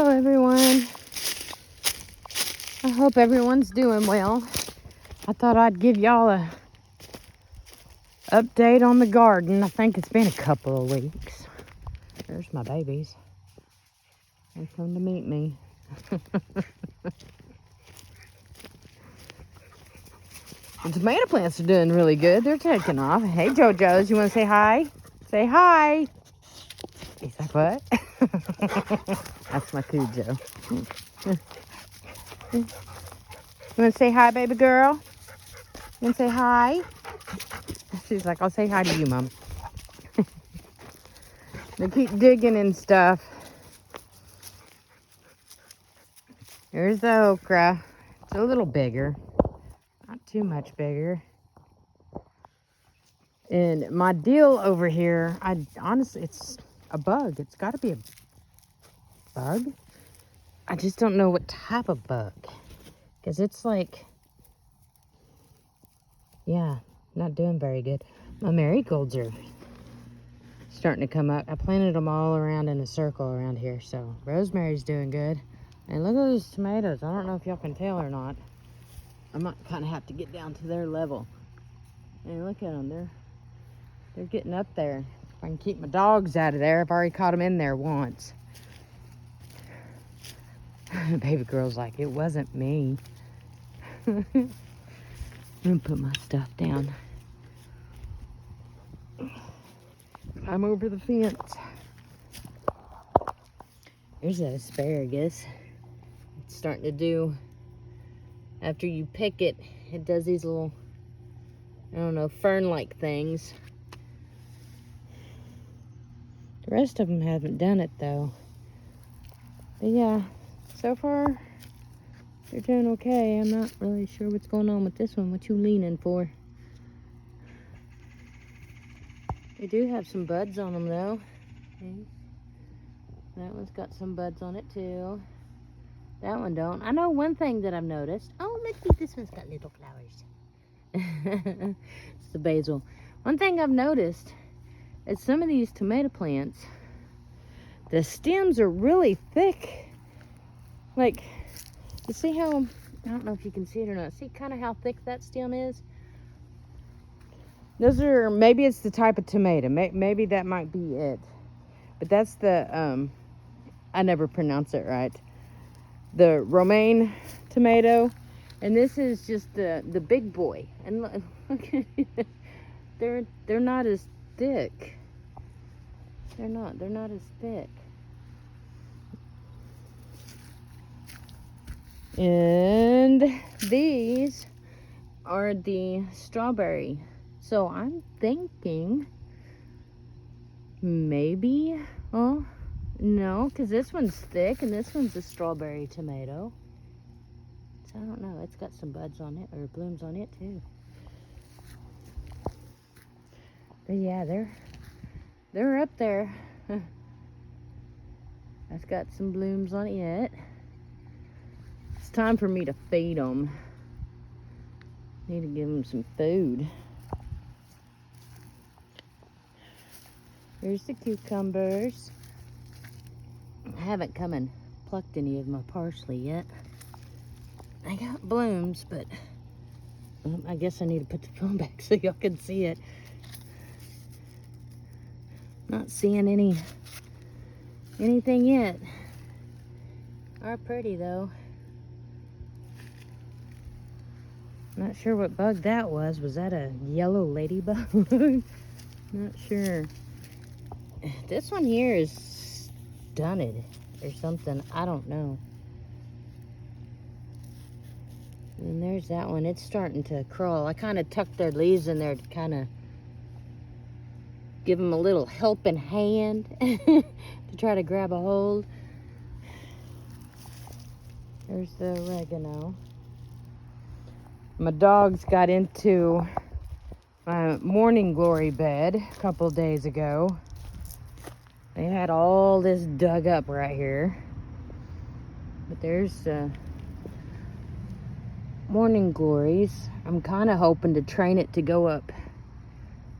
Hello everyone. I hope everyone's doing well. I thought I'd give y'all a update on the garden. I think it's been a couple of weeks. There's my babies. They come to meet me. The tomato plants are doing really good. They're taking off. Hey JoJo's, you want to say hi? Say hi. He's like, what? That's my Cujo. You want to say hi, baby girl? You want to say hi? She's like, I'll say hi to you, Mom. They keep digging and stuff. Here's the okra. It's a little bigger. Not too much bigger. And my deal over here, honestly, it's a bug. It's got to be a bug. I just don't know what type of bug. Because it's like, yeah, not doing very good. My marigolds are starting to come up. I planted them all around in a circle around here. So rosemary's doing good. And look at those tomatoes. I don't know if y'all can tell or not. I might kind of have to get down to their level. And look at them. They're getting up there. If I can keep my dogs out of there. I've already caught them in there once. Baby girl's like, it wasn't me. I'm gonna put my stuff down. I'm over the fence. There's that asparagus. It's starting to do, after you pick it, it does these little, I don't know, fern-like things. The rest of them haven't done it though. But yeah, so far they're doing okay. I'm not really sure what's going on with this one. What you leaning for? They do have some buds on them though. Okay. That one's got some buds on it too. That one don't. I know one thing that I've noticed. Oh, look, this one's got little flowers. It's the basil. One thing I've noticed is some of these tomato plants, the stems are really thick. Like, you see how, I don't know if you can see it or not. See kind of how thick that stem is? Those are, maybe it's the type of tomato. Maybe that might be it. But that's the, I never pronounce it right. The romaine tomato. And this is just the big boy. And look at it. They're not as thick. They're not as thick. And these are the strawberry. So I'm thinking maybe, oh, no, because this one's thick and this one's a strawberry tomato. So I don't know. It's got some buds on it or blooms on it too. But yeah, they're up there. That's got some blooms on it yet. It's time for me to feed them. Need to give them some food. Here's the cucumbers. I haven't come and plucked any of my parsley yet. I got blooms, but I guess I need to put the phone back so y'all can see it. Not seeing anything yet. Are pretty though. Not sure what bug that was. Was that a yellow ladybug? Not sure. This one here is stunted or something. I don't know. And there's that one. It's starting to crawl. I kind of tucked their leaves in there to kind of give them a little helping hand to try to grab a hold. There's the oregano. My dogs got into my morning glory bed a couple days ago. They had all this dug up right here. But there's the morning glories. I'm kind of hoping to train it to go up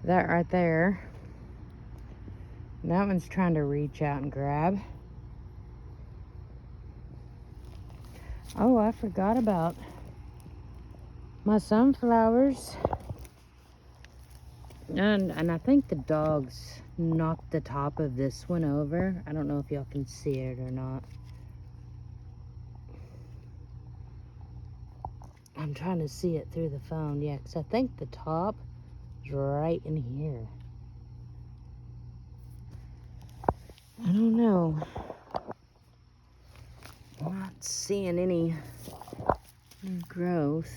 that right there. And that one's trying to reach out and grab. Oh, I forgot about my sunflowers. And I think the dogs knocked the top of this one over. I don't know if y'all can see it or not. I'm trying to see it through the phone. Yeah, because I think the top is right in here. I don't know. I'm not seeing any new growth.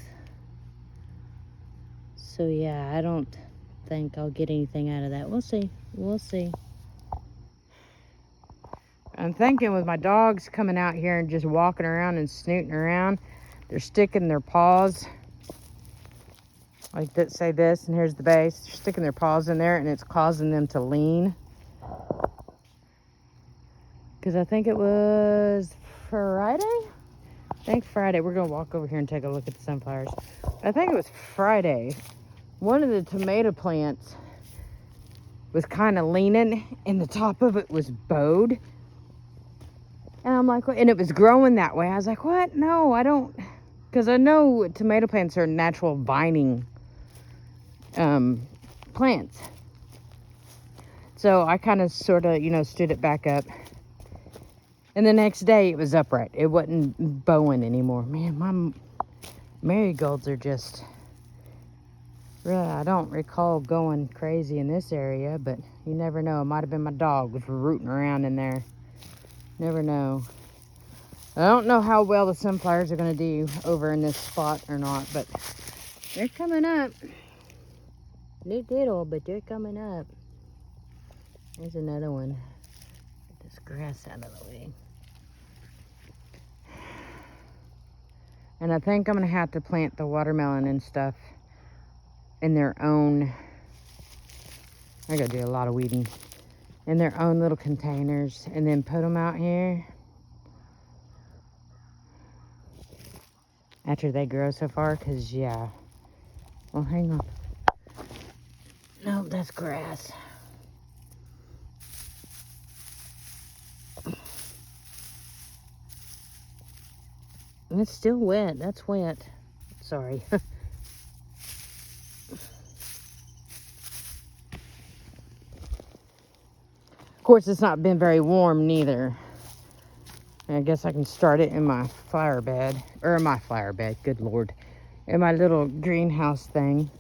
So yeah, I don't think I'll get anything out of that. We'll see. We'll see. I'm thinking with my dogs coming out here and just walking around and snooting around, they're sticking their paws like that, say this, and here's the base. They're sticking their paws in there and it's causing them to lean. Because I think it was Friday? I think Friday. We're going to walk over here and take a look at the sunflowers. I think it was Friday. One of the tomato plants was kind of leaning and the top of it was bowed. And I'm like, and it was growing that way. I was like, what? No, I don't. Because I know tomato plants are natural vining plants. So I kind of sort of, stood it back up. And the next day it was upright. It wasn't bowing anymore. Man, my marigolds are just, really, I don't recall going crazy in this area, but you never know. It might have been my dog was rooting around in there. Never know. I don't know how well the sunflowers are going to do over in this spot or not, but they're coming up. They're little, but they're coming up. There's another one. Get this grass out of the way. And I think I'm going to have to plant the watermelon and stuff in their own, I got to do a lot of weeding, in their own little containers and then put them out here after they grow so far, because yeah. Well, hang on. Nope, that's grass. And it's still wet. That's wet. Sorry. Of course, it's not been very warm neither. I guess I can start it in my flower bed. Or my flower bed, good Lord. In my little greenhouse thing.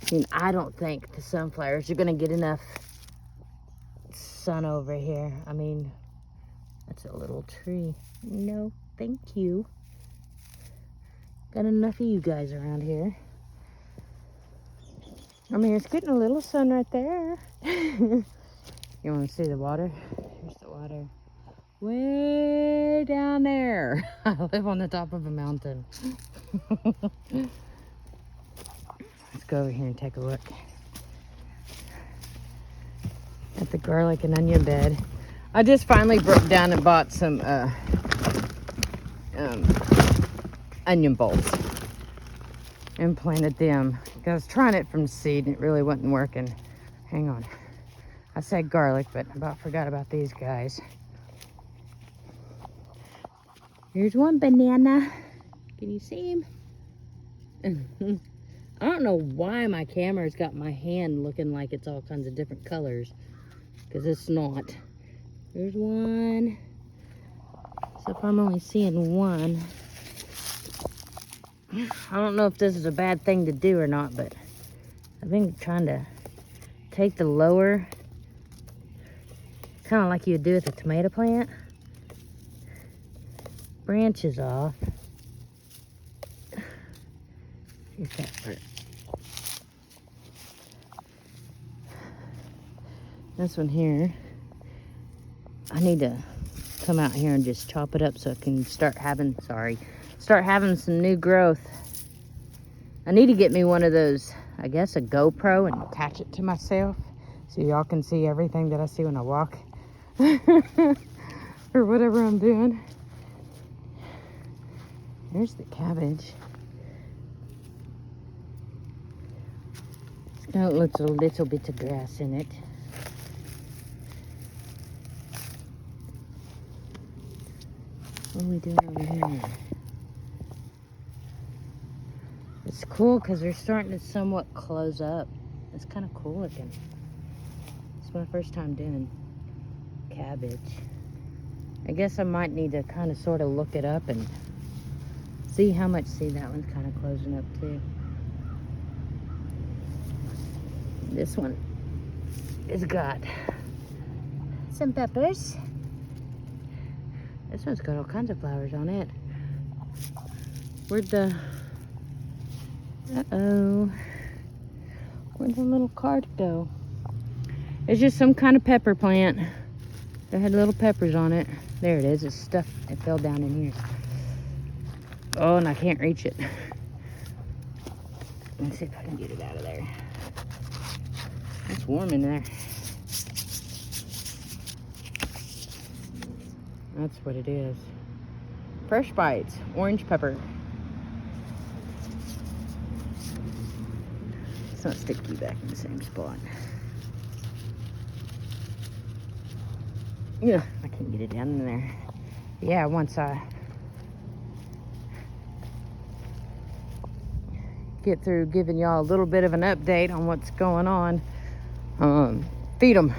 I mean, I don't think the sunflowers are going to get enough sun over here. I mean, that's a little tree. No, thank you. Got enough of you guys around here. I mean, it's getting a little sun right there. You want to see the water? Here's the water. Way down there. I live on the top of a mountain. Let's go over here and take a look at the garlic and onion bed. I just finally broke down and bought some onion bulbs and planted them. I was trying it from seed and it really wasn't working. Hang on. I said garlic, but I about forgot about these guys. Here's one banana. Can you see him? I don't know why my camera's got my hand looking like it's all kinds of different colors, because it's not. There's one. So if I'm only seeing one, I don't know if this is a bad thing to do or not, but I've been trying to take the lower, kind of like you would do with a tomato plant, branches off. Here's that part. This one here, I need to come out here and just chop it up so I can start having some new growth. I need to get me one of those, I guess a GoPro, and attach it to myself so y'all can see everything that I see when I walk or whatever I'm doing. There's the cabbage. It's got a little bit of grass in it. What are we doing over here? It's cool because they're starting to somewhat close up. It's kind of cool looking. It's my first time doing cabbage. I guess I might need to kind of sort of look it up and see how much. See, that one's kind of closing up too. This one has got some peppers. This one's got all kinds of flowers on it. Where'd the... Uh-oh. Where'd the little card go? It's just some kind of pepper plant that had little peppers on it. There it is. It's stuck. It fell down in here. Oh, and I can't reach it. Let's see if I can get it out of there. It's warm in there. That's what it is. Fresh Bites, orange pepper. It's not sticky back in the same spot. Yeah, I can't get it down in there. Yeah, once I get through giving y'all a little bit of an update on what's going on, feed them.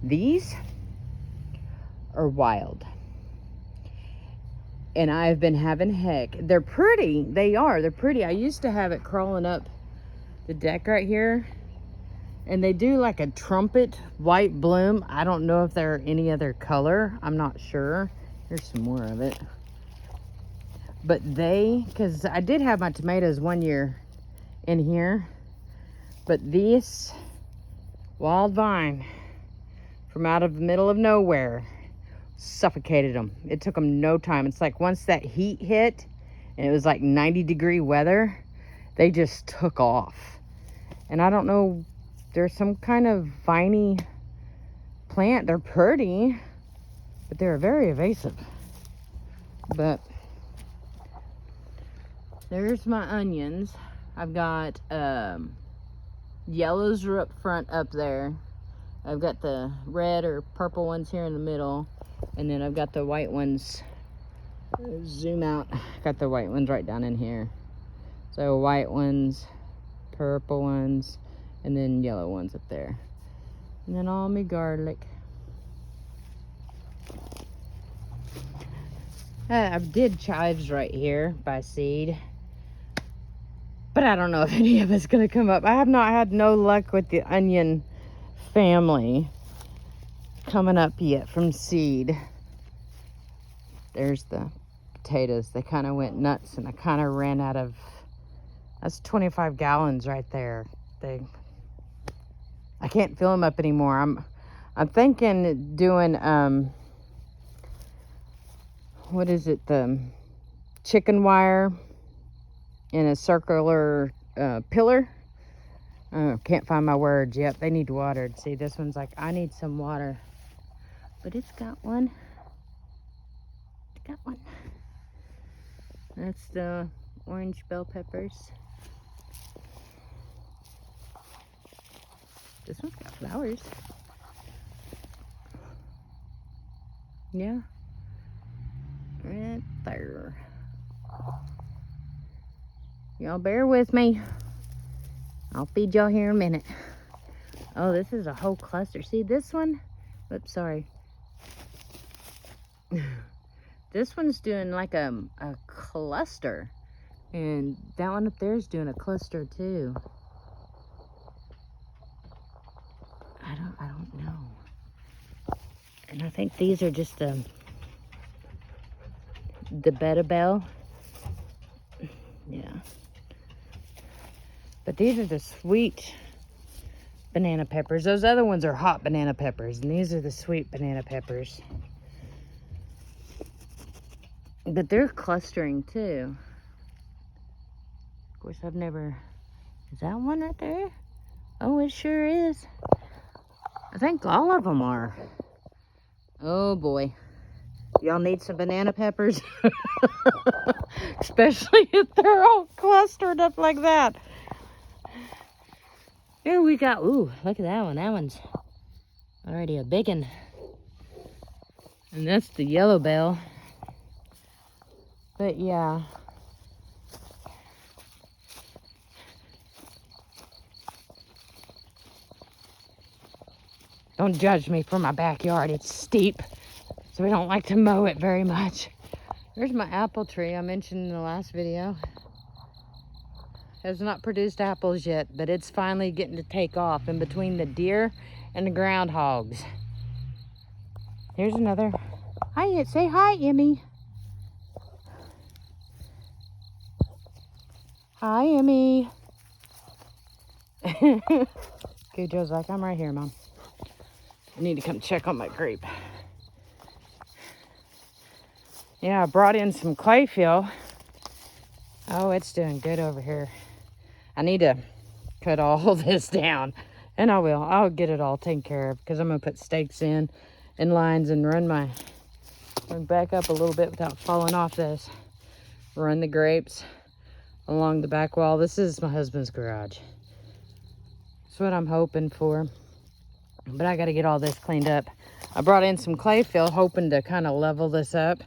These are wild. And I've been having heck. They're pretty. They are. They're pretty. I used to have it crawling up the deck right here. And they do like a trumpet white bloom. I don't know if they're any other color. I'm not sure. Here's some more of it. But because I did have my tomatoes one year in here. But this wild vine from out of the middle of nowhere suffocated them. It took them no time. It's like once that heat hit and it was like 90-degree weather, they just took off. And I don't know, there's some kind of viney plant. They're pretty, but they're very evasive. But there's my onions. I've got yellows are up front up there. I've got the red or purple ones here in the middle, and then I've got the white ones. Zoom out. Got the white ones right down in here. So white ones, purple ones, and then yellow ones up there. And then all my garlic. I did chives right here by seed, but I don't know if any of it's gonna come up. I have not had no luck with the onion family coming up yet from seed. There's the potatoes. They kind of went nuts, and I kind of ran out of. That's 25 gallons right there. I can't fill them up anymore. I'm thinking doing what is it, the chicken wire in a circular pillar. Can't find my words. Yep, they need watered. See, this one's like, I need some water. But it's got one. It's got one. That's the orange bell peppers. This one's got flowers. Yeah. Right there. Y'all bear with me. I'll feed y'all here in a minute. Oh, this is a whole cluster. See this one? Oops, sorry. This one's doing like a cluster. And that one up there is doing a cluster too. I don't know. And I think these are just the Betta-Bell. Yeah. But these are the sweet banana peppers. Those other ones are hot banana peppers, and these are the sweet banana peppers. But they're clustering too. Of course, I've never... Is that one right there? Oh, it sure is. I think all of them are. Oh boy. Y'all need some banana peppers? Especially if they're all clustered up like that. Here we got, ooh, look at that one. That one's already a big one. And that's the yellow bell. But yeah. Don't judge me for my backyard. It's steep, so we don't like to mow it very much. There's my apple tree I mentioned in the last video. Has not produced apples yet, but it's finally getting to take off in between the deer and the groundhogs. Here's another. Hi, say hi, Emmy. Hi, Emmy. Okay, Joe's like, I'm right here, Mom. I need to come check on my grape. Yeah, I brought in some clay fill. Oh, it's doing good over here. I need to cut all this down, and I will. I'll get it all taken care of because I'm gonna put stakes in and lines and run back up a little bit without falling off this. Run the grapes along the back wall. This is my husband's garage. That's what I'm hoping for. But I got to get all this cleaned up. I brought in some clay fill hoping to kind of level this up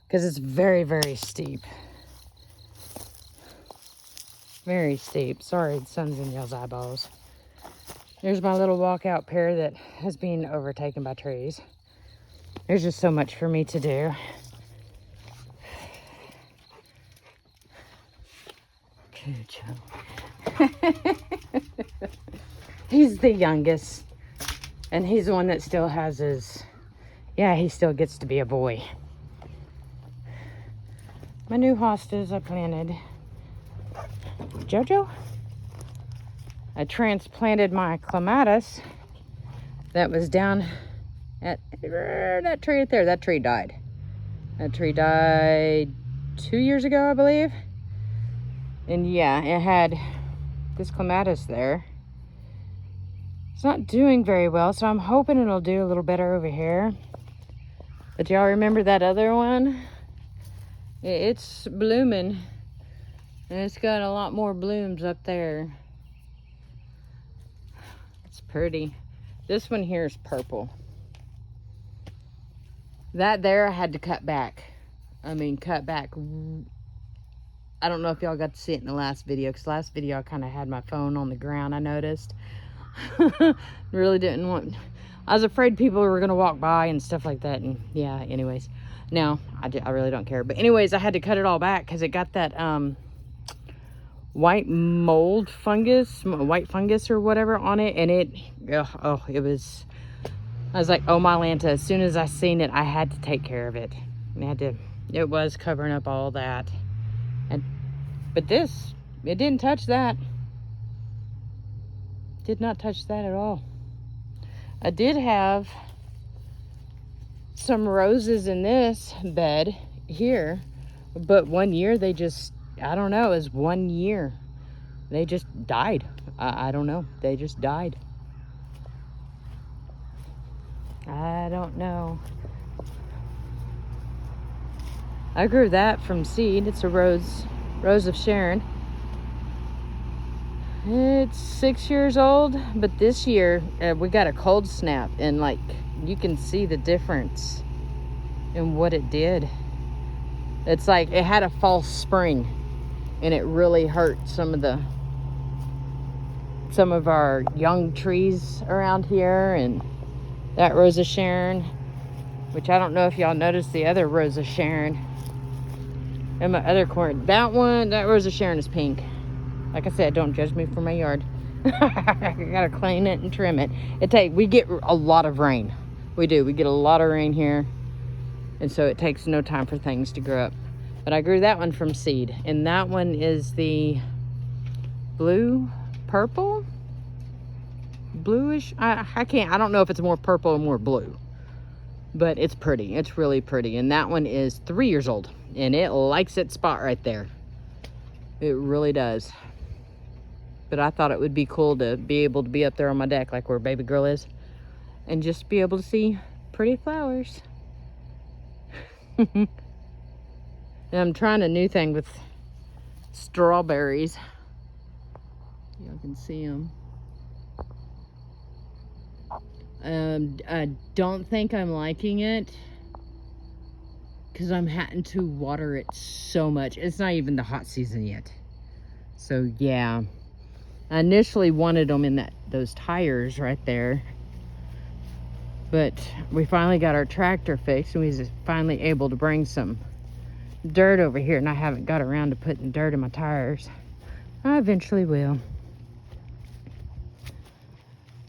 because it's very, very steep. Very steep. Sorry, the sun's in y'all's eyeballs. There's my little walkout pair that has been overtaken by trees. There's just so much for me to do. Cujo. He's the youngest. And he's the one that still has his... Yeah, he still gets to be a boy. My new hostas I planted. Jojo? I transplanted my clematis that was down at that tree right there. That tree died. That tree died 2 years ago, I believe. And yeah, it had this clematis there. It's not doing very well, so I'm hoping it'll do a little better over here. But y'all remember that other one? It's blooming. And it's got a lot more blooms up there. It's pretty. This one here is purple. That there I had to cut back. I mean, cut back. I don't know if y'all got to see it in the last video, because last video I kind of had my phone on the ground, I noticed. Really didn't want... I was afraid people were going to walk by and stuff like that. And yeah, anyways. No, I really don't care. But anyways, I had to cut it all back because it got that white mold fungus, white fungus or whatever on it. And it was... I was like, oh my Lanta, as soon as I seen it, I had to take care of it. And I had to... It was covering up all that. But this, it didn't touch that. Did not touch that at all. I did have some roses in this bed here, but 1 year they just, I don't know, it was 1 year. They just died. I don't know. They just died. I don't know. I grew that from seed. It's a Rose of Sharon. It's 6 years old, but this year we got a cold snap, and like you can see the difference in what it did. It's like it had a false spring, and it really hurt some of our young trees around here. And that Rose of Sharon, which I don't know if y'all noticed the other Rose of Sharon in my other corner. That Rose of Sharon is pink. Like I said, don't judge me for my yard. I gotta clean it and trim it. We get a lot of rain. We do. We get a lot of rain here. And so it takes no time for things to grow up. But I grew that one from seed. And that one is the purple? Bluish? I don't know if it's more purple or more blue. But it's pretty. It's really pretty. And that one is 3 years old. And it likes its spot right there. It really does. But I thought it would be cool to be able to be up there on my deck like where baby girl is. And just be able to see pretty flowers. And I'm trying a new thing with strawberries. Y'all can see them. I don't think I'm liking it. because I'm having to water it so much. It's not even the hot season yet. So yeah, I initially wanted them in those tires right there, but we finally got our tractor fixed and we was finally able to bring some dirt over here, and I haven't got around to putting dirt in my tires. I eventually will.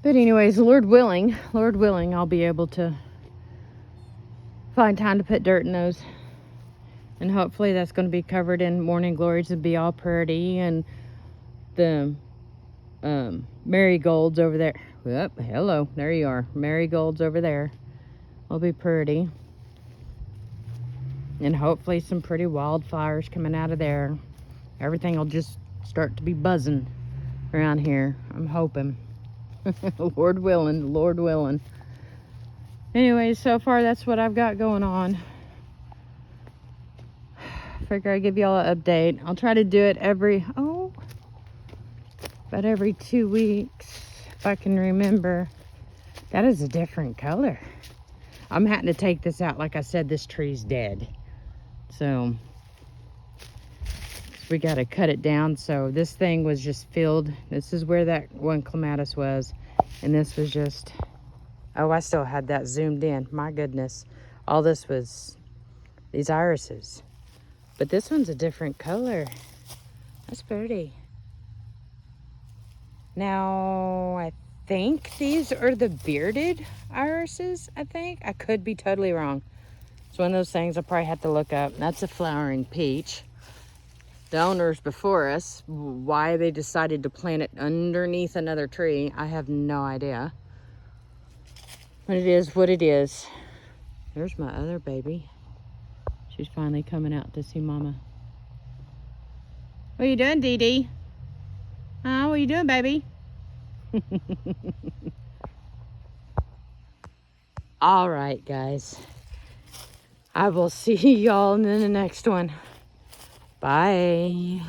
But anyways, Lord willing, I'll be able to find time to put dirt in those. And hopefully that's going to be covered in morning glories and be all pretty. And the marigolds over there. Yep, hello, there you are. Marigolds over there will be pretty. And hopefully some pretty wildflowers coming out of there. Everything will just start to be buzzing around here. I'm hoping. Lord willing, Lord willing. Anyways, so far that's what I've got going on. Figure I'd give y'all an update. I'll try to do it about every 2 weeks, if I can remember. That is a different color. I'm having to take this out. Like I said, this tree's dead. So we got to cut it down. So this thing was just filled. This is where that one clematis was. And this was just, oh, I still had that zoomed in. My goodness. All this was these irises. But this one's a different color. That's pretty. Now, I think these are the bearded irises, I think. I could be totally wrong. It's one of those things I probably have to look up. That's a flowering peach. The owners before us, why they decided to plant it underneath another tree, I have no idea. But it is what it is. There's my other baby. She's finally coming out to see Mama. What are you doing, Dee Dee? What are you doing, baby? All right, guys. I will see y'all in the next one. Bye.